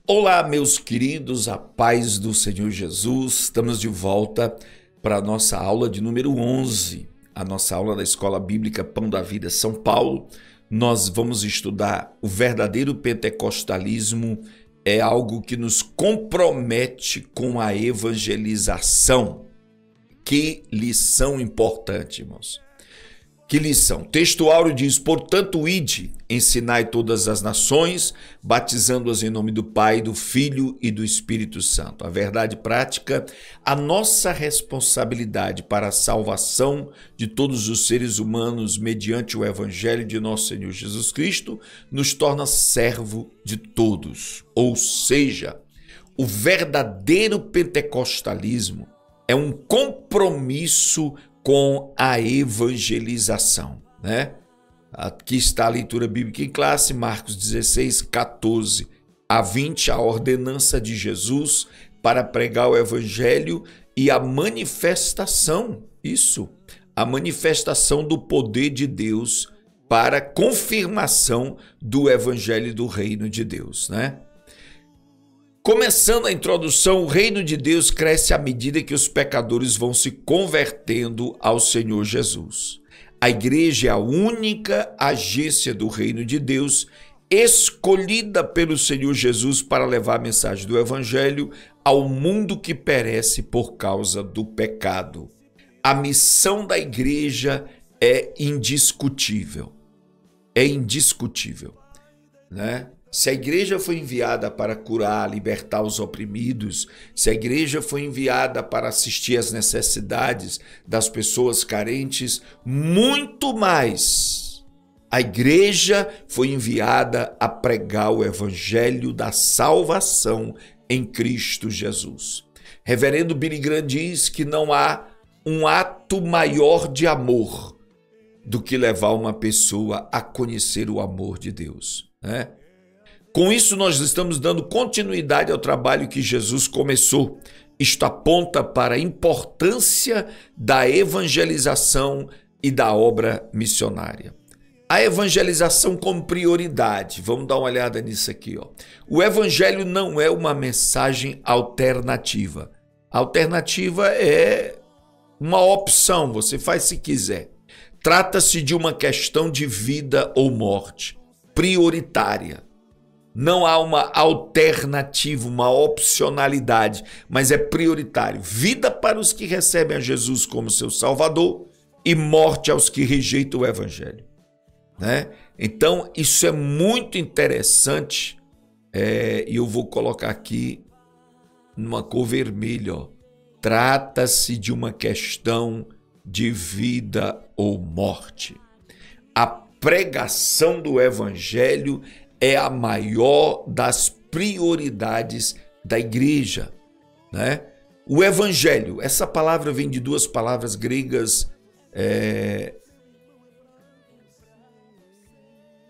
Olá, meus queridos, a paz do Senhor Jesus. Estamos de volta para a nossa aula de número 11, a nossa aula da Escola Bíblica Pão da Vida São Paulo. Nós vamos estudar o verdadeiro pentecostalismo, é algo que nos compromete com a evangelização. Que lição importante, irmãos. Que lição? O texto áureo diz: portanto, ide, ensinai todas as nações, batizando-as em nome do Pai, do Filho e do Espírito Santo. A verdade prática, a nossa responsabilidade para a salvação de todos os seres humanos mediante o Evangelho de nosso Senhor Jesus Cristo, nos torna servo de todos. Ou seja, o verdadeiro pentecostalismo é um compromisso com a evangelização, né? Aqui está a leitura bíblica em classe, Marcos 16, 14 a 20, a ordenança de Jesus para pregar o evangelho e a manifestação, a manifestação do poder de Deus para confirmação do evangelho do reino de Deus, né? Começando a introdução, o reino de Deus cresce à medida que os pecadores vão se convertendo ao Senhor Jesus. A igreja é a única agência do reino de Deus, escolhida pelo Senhor Jesus para levar a mensagem do evangelho ao mundo que perece por causa do pecado. A missão da igreja é indiscutível. Né? Se a igreja foi enviada para curar, libertar os oprimidos, se a igreja foi enviada para assistir às necessidades das pessoas carentes, muito mais, a igreja foi enviada a pregar o evangelho da salvação em Cristo Jesus. Reverendo Billy Graham diz que não há um ato maior de amor do que levar uma pessoa a conhecer o amor de Deus, né? Com isso, nós estamos dando continuidade ao trabalho que Jesus começou. Isto aponta para a importância da evangelização e da obra missionária. A evangelização como prioridade. Vamos dar uma olhada nisso aqui, ó. O evangelho não é uma mensagem alternativa. A alternativa é uma opção, você faz se quiser. Trata-se de uma questão de vida ou morte, prioritária. Não há uma alternativa, uma opcionalidade, mas é prioritário. Vida para os que recebem a Jesus como seu Salvador e morte aos que rejeitam o Evangelho, né? Então, isso é muito interessante, e eu vou colocar aqui numa cor vermelha, ó. Trata-se de uma questão de vida ou morte. A pregação do Evangelho é a maior das prioridades da igreja, né? O evangelho, essa palavra vem de duas palavras gregas,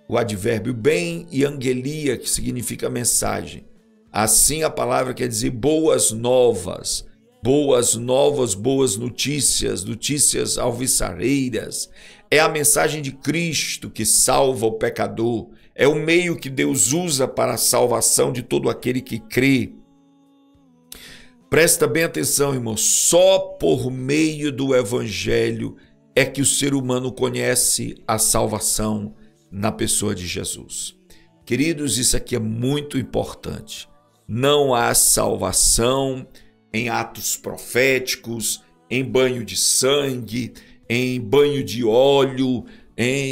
o advérbio bem e angelia, que significa mensagem. Assim a palavra quer dizer boas novas, boas notícias, notícias alvissareiras. É a mensagem de Cristo que salva o pecador. É o meio que Deus usa para a salvação de todo aquele que crê. Presta bem atenção, irmão. Só por meio do evangelho é que o ser humano conhece a salvação na pessoa de Jesus. Queridos, isso aqui é muito importante. Não há salvação em atos proféticos, em banho de sangue, em banho de óleo,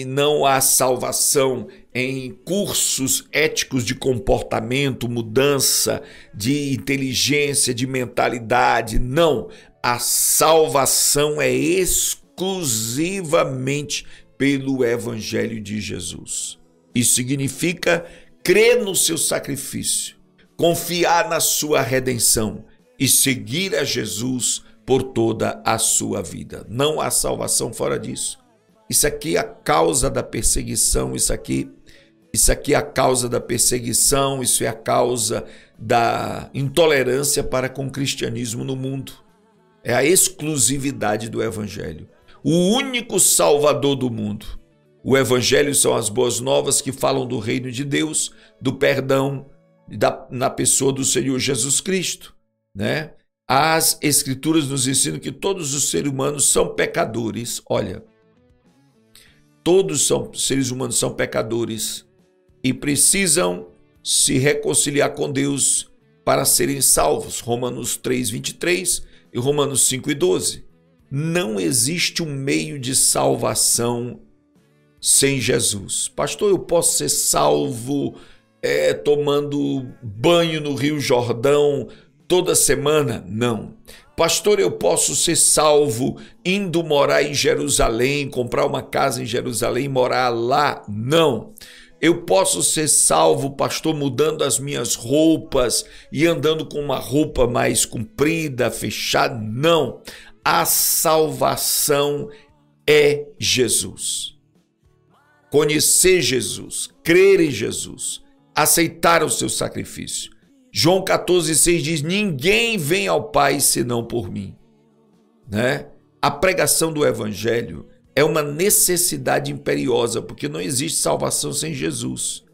não há salvação em cursos éticos de comportamento, mudança de inteligência, de mentalidade. Não, a salvação é exclusivamente pelo Evangelho de Jesus. Isso significa crer no seu sacrifício, confiar na sua redenção e seguir a Jesus por toda a sua vida. Não há salvação fora disso. Isso aqui é a causa da perseguição, isso aqui é a causa da perseguição, isso é a causa da intolerância para com o cristianismo no mundo. É a exclusividade do evangelho. O único salvador do mundo. O evangelho são as boas novas que falam do reino de Deus, do perdão, na pessoa do Senhor Jesus Cristo, né? As Escrituras nos ensinam que todos os seres humanos são pecadores. Olha, todos os seres humanos são pecadores e precisam se reconciliar com Deus para serem salvos. Romanos 3:23 e Romanos 5:12. Não existe um meio de salvação sem Jesus. Pastor, eu posso ser salvo tomando banho no Rio Jordão toda semana? Não. Pastor, eu posso ser salvo indo morar em Jerusalém, comprar uma casa em Jerusalém e morar lá? Não. Eu posso ser salvo, pastor, mudando as minhas roupas e andando com uma roupa mais comprida, fechada? Não. A salvação é Jesus. Conhecer Jesus, crer em Jesus, aceitar o seu sacrifício. João 14,6 diz: ninguém vem ao Pai senão por mim. Né? A pregação do Evangelho é uma necessidade imperiosa, porque não existe salvação sem Jesus.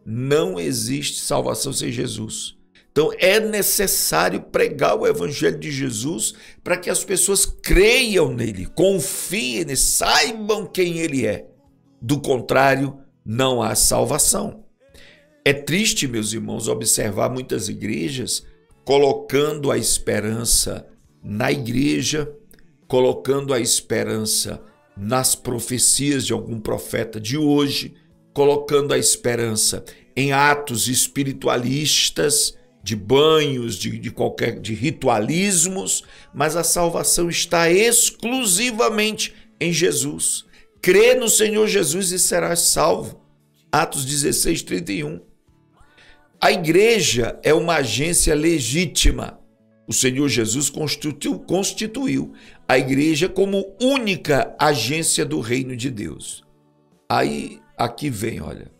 Não existe salvação sem Jesus. Então é necessário pregar o Evangelho de Jesus para que as pessoas creiam nele, confiem nele, saibam quem ele é. Do contrário, não há salvação. É triste, meus irmãos, observar muitas igrejas colocando a esperança na igreja, colocando a esperança nas profecias de algum profeta de hoje, colocando a esperança em atos espiritualistas, de banhos, de ritualismos, mas a salvação está exclusivamente em Jesus. Crê no Senhor Jesus e serás salvo. Atos 16:31. A igreja é uma agência legítima. O Senhor Jesus constituiu a igreja como única agência do reino de Deus. Aí, aqui vem, olha.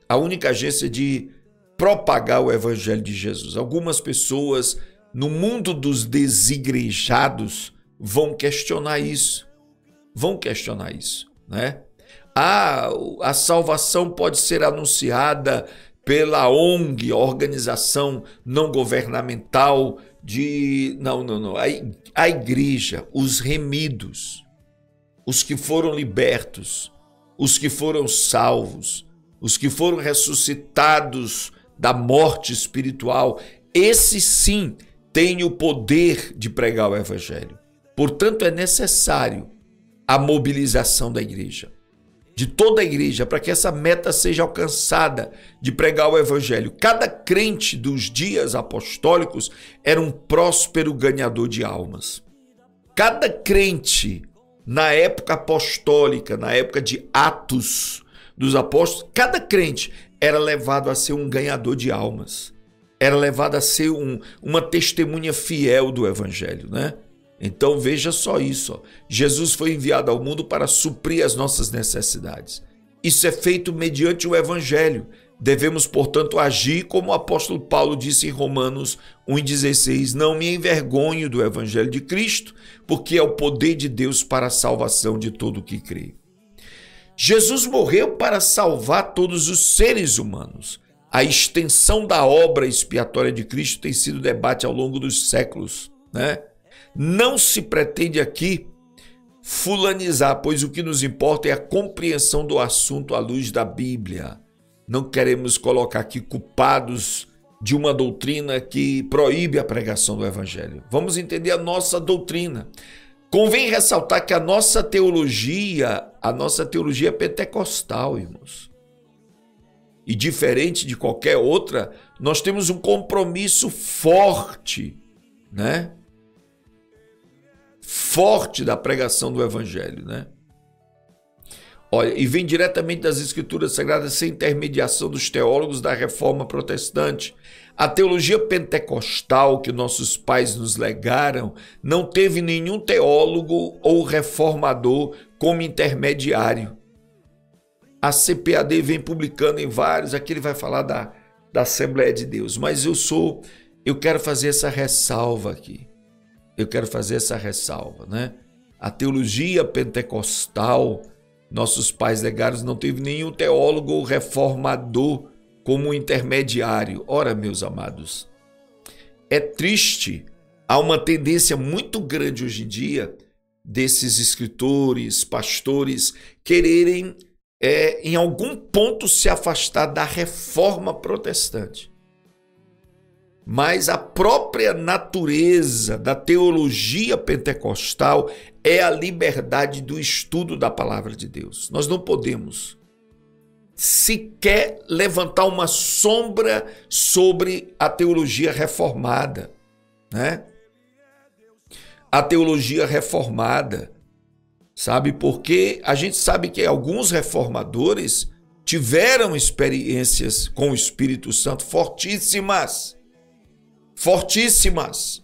A única agência de propagar o Evangelho de Jesus. Algumas pessoas no mundo dos desigrejados vão questionar isso. Né? A salvação pode ser anunciada pela ONG, organização não governamental de... Não. A igreja, os remidos, os que foram libertos, os que foram salvos, os que foram ressuscitados da morte espiritual, esses sim têm o poder de pregar o Evangelho. Portanto, é necessário a mobilização da igreja, de toda a igreja, para que essa meta seja alcançada de pregar o Evangelho. Cada crente dos dias apostólicos era um próspero ganhador de almas. Cada crente na época apostólica, na época de Atos dos Apóstolos, cada crente era levado a ser um ganhador de almas, era levado a ser uma testemunha fiel do Evangelho, né? Então veja só isso, ó. Jesus foi enviado ao mundo para suprir as nossas necessidades. Isso é feito mediante o Evangelho. Devemos, portanto, agir como o apóstolo Paulo disse em Romanos 1,16: não me envergonho do Evangelho de Cristo, porque é o poder de Deus para a salvação de todo o que crê. Jesus morreu para salvar todos os seres humanos. A extensão da obra expiatória de Cristo tem sido debate ao longo dos séculos, né? Não se pretende aqui fulanizar, pois o que nos importa é a compreensão do assunto à luz da Bíblia. Não queremos colocar aqui culpados de uma doutrina que proíbe a pregação do Evangelho. Vamos entender a nossa doutrina. Convém ressaltar que a nossa teologia é pentecostal, irmãos. E diferente de qualquer outra, nós temos um compromisso forte, né? Forte da pregação do Evangelho, né? Olha, e vem diretamente das Escrituras Sagradas, sem intermediação dos teólogos da Reforma Protestante. A teologia pentecostal que nossos pais nos legaram não teve nenhum teólogo ou reformador como intermediário. A CPAD vem publicando em vários, aqui ele vai falar da Assembleia de Deus, mas eu quero fazer essa ressalva aqui. Eu quero fazer essa ressalva, né? A teologia pentecostal nossos pais legaram, não teve nenhum teólogo ou reformador como intermediário. Ora, meus amados, é triste, há uma tendência muito grande hoje em dia desses escritores, pastores, quererem em algum ponto se afastar da reforma protestante. Mas a própria natureza da teologia pentecostal é a liberdade do estudo da palavra de Deus. Nós não podemos sequer levantar uma sombra sobre a teologia reformada, né? A teologia reformada, sabe? Porque a gente sabe que alguns reformadores tiveram experiências com o Espírito Santo fortíssimas. Fortíssimas.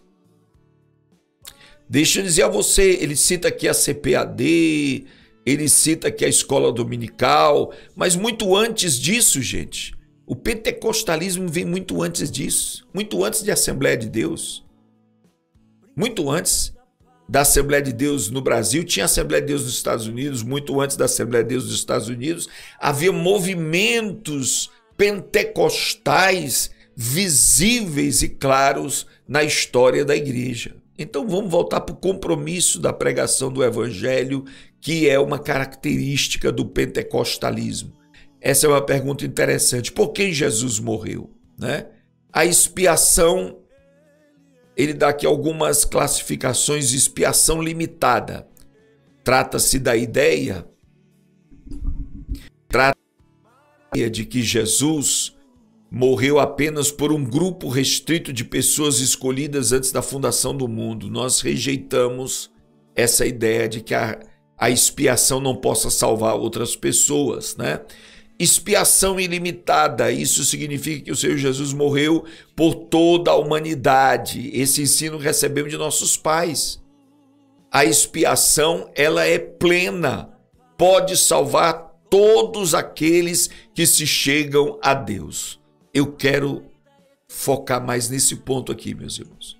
Deixa eu dizer a você, ele cita aqui a CPAD, ele cita aqui a escola dominical, mas muito antes disso, gente, o pentecostalismo vem muito antes disso, muito antes de Assembleia de Deus, muito antes da Assembleia de Deus no Brasil, tinha Assembleia de Deus nos Estados Unidos, muito antes da Assembleia de Deus nos Estados Unidos, havia movimentos pentecostais visíveis e claros na história da igreja. Então vamos voltar para o compromisso da pregação do evangelho, que é uma característica do pentecostalismo. Essa é uma pergunta interessante. Por que Jesus morreu, né? A expiação, ele dá aqui algumas classificações de expiação limitada. Trata-se da ideia de que Jesus morreu apenas por um grupo restrito de pessoas escolhidas antes da fundação do mundo. Nós rejeitamos essa ideia de que a expiação não possa salvar outras pessoas, né? Expiação ilimitada, isso significa que o Senhor Jesus morreu por toda a humanidade. Esse ensino recebemos de nossos pais. A expiação, ela é plena, pode salvar todos aqueles que se chegam a Deus. Eu quero focar mais nesse ponto aqui, meus irmãos.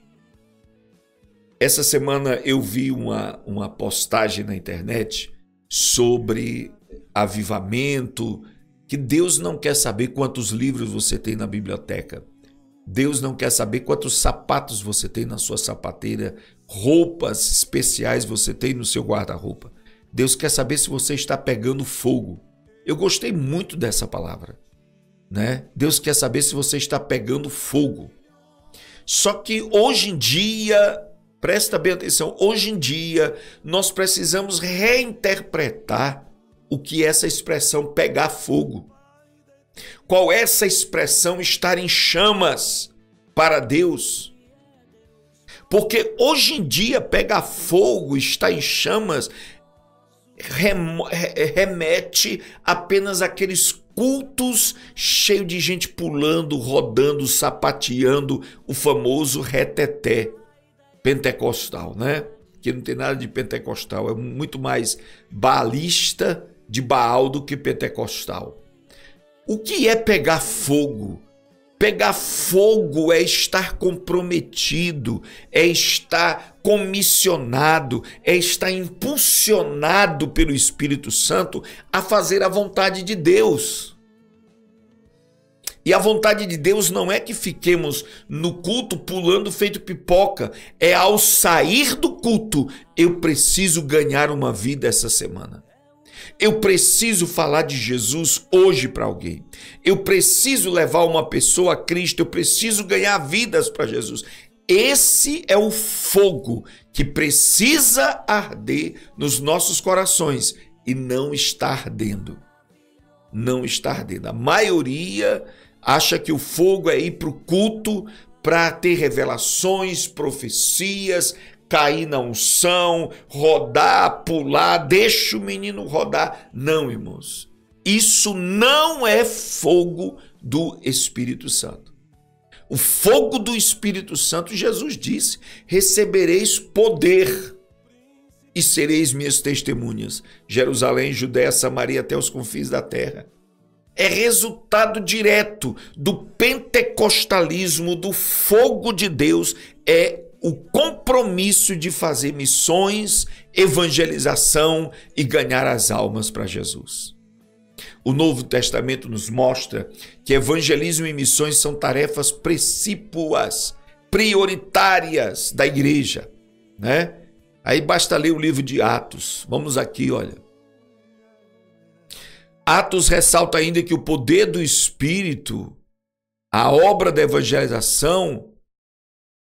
Essa semana eu vi uma postagem na internet sobre avivamento, que Deus não quer saber quantos livros você tem na biblioteca. Deus não quer saber quantos sapatos você tem na sua sapateira, roupas especiais você tem no seu guarda-roupa. Deus quer saber se você está pegando fogo. Eu gostei muito dessa palavra, né? Deus quer saber se você está pegando fogo. Só que hoje em dia, presta bem atenção, hoje em dia nós precisamos reinterpretar o que é essa expressão pegar fogo. Qual é essa expressão estar em chamas para Deus? Porque hoje em dia pegar fogo, estar em chamas, remete apenas àqueles cultos cheios de gente pulando, rodando, sapateando, o famoso reteté pentecostal, né? Que não tem nada de pentecostal, é muito mais baalista de Baal do que pentecostal. O que é pegar fogo? Pegar fogo é estar comprometido, é estar comissionado, é estar impulsionado pelo Espírito Santo a fazer a vontade de Deus. E a vontade de Deus não é que fiquemos no culto pulando feito pipoca, é ao sair do culto, eu preciso ganhar uma vida essa semana. Eu preciso falar de Jesus hoje para alguém. Eu preciso levar uma pessoa a Cristo. Eu preciso ganhar vidas para Jesus. Esse é o fogo que precisa arder nos nossos corações e não está ardendo. Não está ardendo. A maioria acha que o fogo é ir para o culto para ter revelações, profecias, cair na unção, rodar, pular, deixa o menino rodar. Não, irmãos. Isso não é fogo do Espírito Santo. O fogo do Espírito Santo, Jesus disse, recebereis poder e sereis minhas testemunhas. Jerusalém, Judéia, Samaria, até os confins da terra. É resultado direto do pentecostalismo, do fogo de Deus, é o compromisso de fazer missões, evangelização e ganhar as almas para Jesus. O Novo Testamento nos mostra que evangelismo e missões são tarefas precípuas, prioritárias da igreja, né? Aí basta ler o livro de Atos. Vamos aqui, olha. Atos ressalta ainda que o poder do Espírito, a obra da evangelização,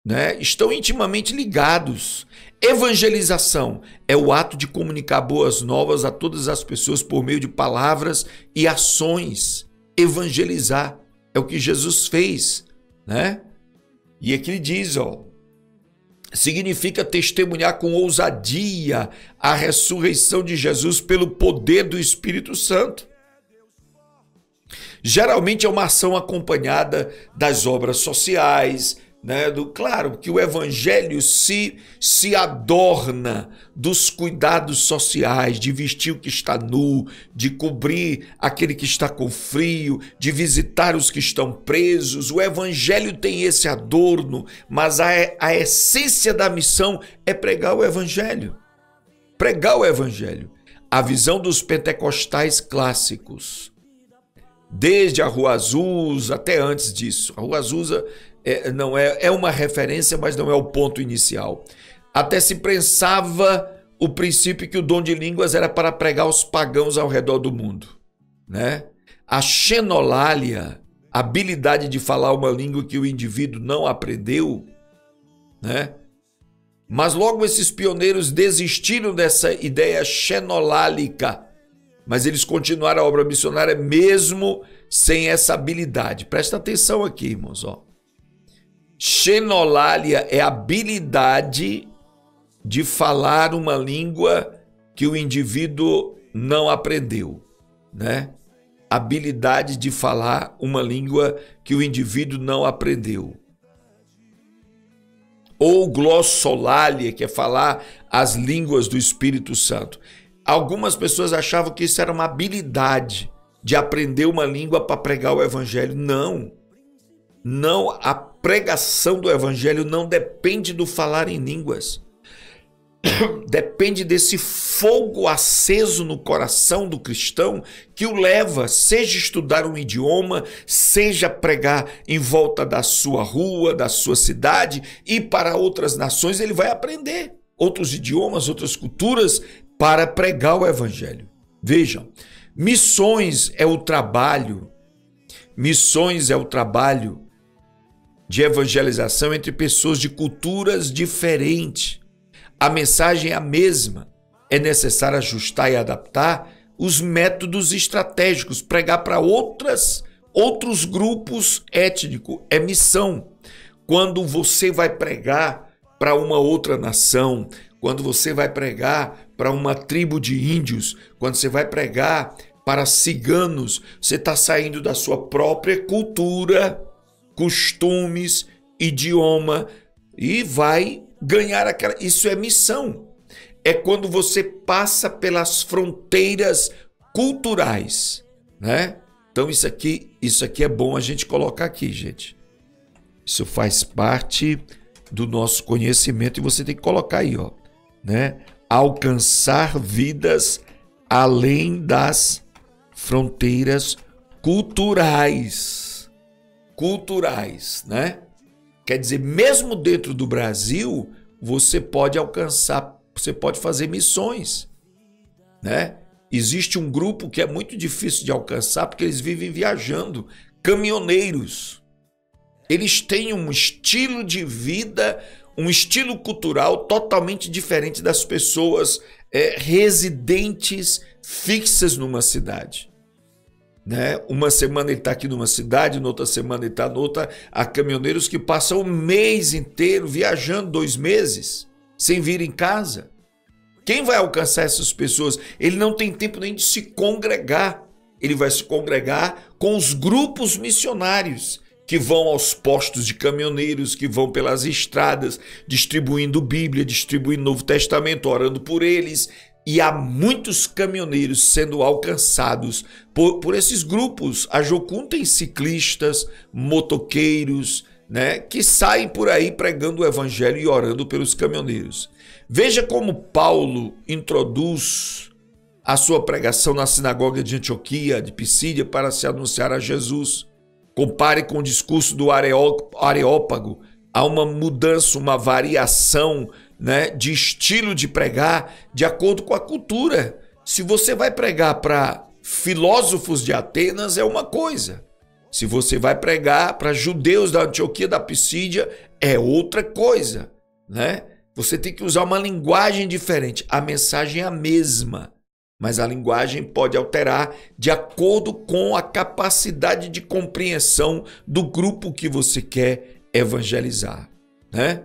né, estão intimamente ligados. Evangelização é o ato de comunicar boas novas a todas as pessoas por meio de palavras e ações. Evangelizar é o que Jesus fez, né? E aqui ele diz, ó, significa testemunhar com ousadia a ressurreição de Jesus pelo poder do Espírito Santo. Geralmente é uma ação acompanhada das obras sociais, né? Claro que o evangelho se adorna dos cuidados sociais, de vestir o que está nu, de cobrir aquele que está com frio, de visitar os que estão presos. O evangelho tem esse adorno, mas a essência da missão é pregar o evangelho. Pregar o evangelho. A visão dos pentecostais clássicos, desde a Rua Azusa até antes disso. A Rua Azusa é uma referência, mas não é o ponto inicial. Até se pensava o princípio que o dom de línguas era para pregar aos pagãos ao redor do mundo, né? A xenolalia, a habilidade de falar uma língua que o indivíduo não aprendeu, né? Mas logo esses pioneiros desistiram dessa ideia xenolálica, mas eles continuaram a obra missionária mesmo sem essa habilidade. Presta atenção aqui, irmãos, ó. Xenolalia é a habilidade de falar uma língua que o indivíduo não aprendeu, né? Habilidade de falar uma língua que o indivíduo não aprendeu. Ou glossolalia, que é falar as línguas do Espírito Santo. Algumas pessoas achavam que isso era uma habilidade de aprender uma língua para pregar o evangelho. Não. Não, a pregação do evangelho não depende do falar em línguas. Depende desse fogo aceso no coração do cristão que o leva, seja estudar um idioma, seja pregar em volta da sua rua, da sua cidade, e para outras nações ele vai aprender outros idiomas, outras culturas para pregar o evangelho. Vejam, missões é o trabalho de evangelização entre pessoas de culturas diferentes. A mensagem é a mesma. É necessário ajustar e adaptar os métodos estratégicos, pregar para outros grupos étnicos. É missão. Quando você vai pregar para uma outra nação, quando você vai pregar para uma tribo de índios, quando você vai pregar para ciganos, você está saindo da sua própria cultura, costumes, idioma e vai ganhar aquela... Isso é missão. É quando você passa pelas fronteiras culturais, né? Então isso aqui é bom a gente colocar aqui, gente. Isso faz parte do nosso conhecimento e você tem que colocar aí, ó, né? Alcançar vidas além das fronteiras culturais, né? Quer dizer, mesmo dentro do Brasil, você pode alcançar, você pode fazer missões, né? Existe um grupo que é muito difícil de alcançar porque eles vivem viajando, caminhoneiros. Eles têm um estilo de vida, um estilo cultural totalmente diferente das pessoas residentes fixas numa cidade. Né? Uma semana ele está aqui numa cidade, noutra semana ele está noutra. Há caminhoneiros que passam o mês inteiro viajando, 2 meses, sem vir em casa. Quem vai alcançar essas pessoas? Ele não tem tempo nem de se congregar. Ele vai se congregar com os grupos missionários que vão aos postos de caminhoneiros, que vão pelas estradas, distribuindo Bíblia, distribuindo Novo Testamento, orando por eles. E há muitos caminhoneiros sendo alcançados por esses grupos. A Jocum tem ciclistas, motoqueiros, né, que saem por aí pregando o evangelho e orando pelos caminhoneiros. Veja como Paulo introduz a sua pregação na sinagoga de Antioquia, de Pisídia, para se anunciar a Jesus. Compare com o discurso do Areópago. Há uma mudança, uma variação, né, de estilo de pregar de acordo com a cultura. Se você vai pregar para filósofos de Atenas, é uma coisa. Se você vai pregar para judeus da Antioquia, da Pisídia, é outra coisa, né? Você tem que usar uma linguagem diferente. A mensagem é a mesma, mas a linguagem pode alterar de acordo com a capacidade de compreensão do grupo que você quer evangelizar, né?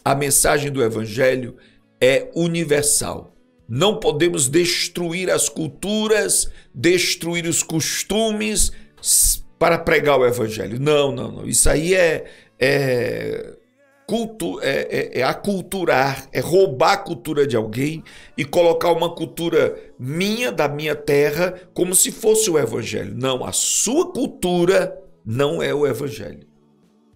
A mensagem do evangelho é universal. Não podemos destruir as culturas, destruir os costumes para pregar o evangelho. Não. Isso aí é aculturar, é roubar a cultura de alguém e colocar uma cultura minha, da minha terra, como se fosse o evangelho. Não, a sua cultura não é o evangelho.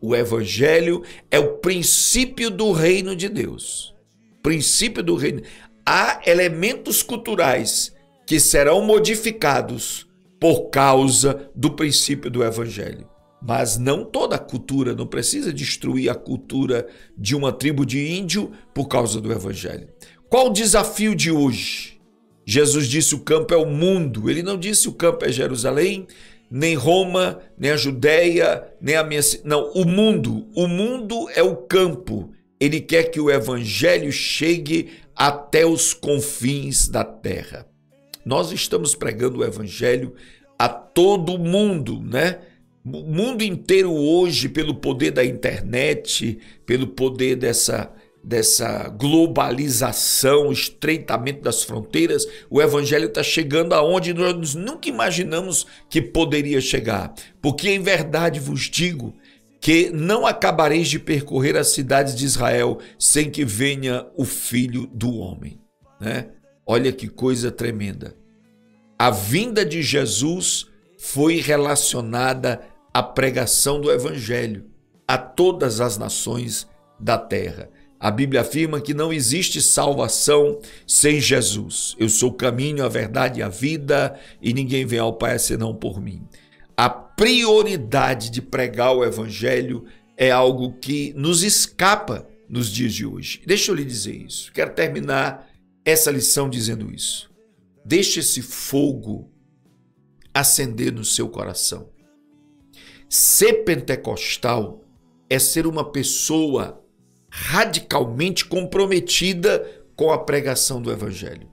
O evangelho é o princípio do reino de Deus. Princípio do reino. Há elementos culturais que serão modificados por causa do princípio do evangelho. Mas não toda a cultura, não precisa destruir a cultura de uma tribo de índio por causa do evangelho. Qual o desafio de hoje? Jesus disse o campo é o mundo. Ele não disse o campo é Jerusalém, nem Roma, nem a Judéia, nem a minha... Não, o mundo. O mundo é o campo. Ele quer que o evangelho chegue até os confins da terra. Nós estamos pregando o evangelho a todo mundo, né? O mundo inteiro hoje, pelo poder da internet, pelo poder dessa globalização, estreitamento das fronteiras, o evangelho está chegando aonde nós nunca imaginamos que poderia chegar. Porque em verdade vos digo que não acabareis de percorrer as cidades de Israel sem que venha o Filho do Homem, né? Olha que coisa tremenda. A vinda de Jesus foi relacionada à pregação do evangelho a todas as nações da terra. A Bíblia afirma que não existe salvação sem Jesus. Eu sou o caminho, a verdade e a vida, e ninguém vem ao Pai senão por mim. A prioridade de pregar o evangelho é algo que nos escapa nos dias de hoje. Deixa eu lhe dizer isso. Quero terminar essa lição dizendo isso. Deixe esse fogo acender no seu coração. Ser pentecostal é ser uma pessoa radicalmente comprometida com a pregação do evangelho.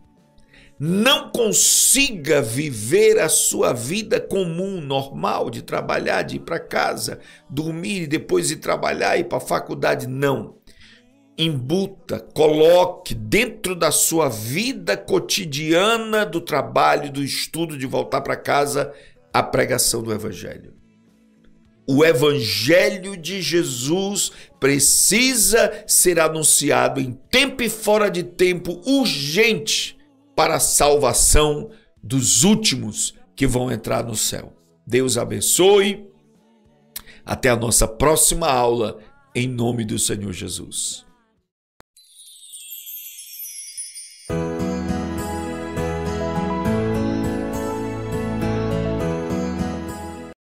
Não consiga viver a sua vida comum, normal, de trabalhar, de ir para casa, dormir e depois ir trabalhar, ir para a faculdade. Não. Embuta, coloque dentro da sua vida cotidiana do trabalho, do estudo, de voltar para casa, a pregação do evangelho. O evangelho de Jesus precisa ser anunciado em tempo e fora de tempo, urgente, para a salvação dos últimos que vão entrar no céu. Deus abençoe. Até a nossa próxima aula, em nome do Senhor Jesus.